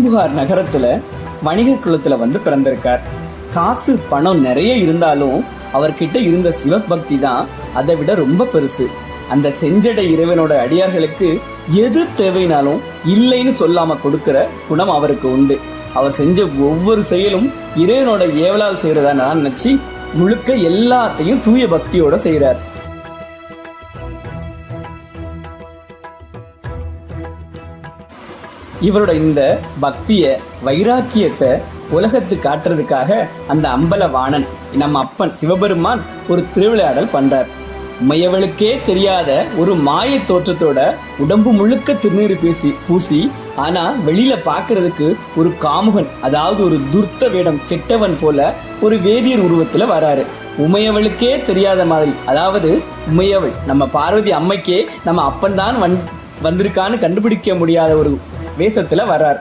பூம்புகார் நகரத்துல வணிகர் குலத்துல வந்து பிறந்திருக்கார். காசு பணம் நிறைய இருந்தாலும் அவர்கிட்ட இருந்த சிவபக்தி தான் அதை விட ரொம்ப பெருசு. அந்த செஞ்சடை இறைவனோட அடியார்களுக்கு எது தேவைனாலும் இல்லைன்னு சொல்லாம கொடுக்கிற குணம் அவருக்கு உண்டு. அவர் செஞ்ச ஒவ்வொரு செயலும் இறைவனோட ஏவலால் செய்யறதா நான் நினைச்சு முழுக்க எல்லாத்தையும் தூய பக்தியோட செய்யறார். இவரோட இந்த பக்திய வைராக்கியத்தை உலகத்து காட்டுறதுக்காக அந்த அம்பலவாணன் நம்ம அப்பன் சிவபெருமான் ஒரு திருவிளையாடல் பண்றார். உமையவளுக்கே தெரியாத ஒரு மாய தோற்றத்தோட உடம்பு முழுக்க திருநீர் பூசி ஆனா வெளியில பாக்குறதுக்கு ஒரு காமுகன், அதாவது ஒரு துர்த்த வேடம் கெட்டவன் போல ஒரு வேதியர் உருவத்துல வராரு. உமையவளுக்கே தெரியாத மாதிரி, அதாவது உமையவள் நம்ம பார்வதி அம்மைக்கே நம்ம அப்பன் தான் வந்திருக்கான்னு கண்டுபிடிக்க முடியாத ஒரு வேஷத்துல வர்றார்.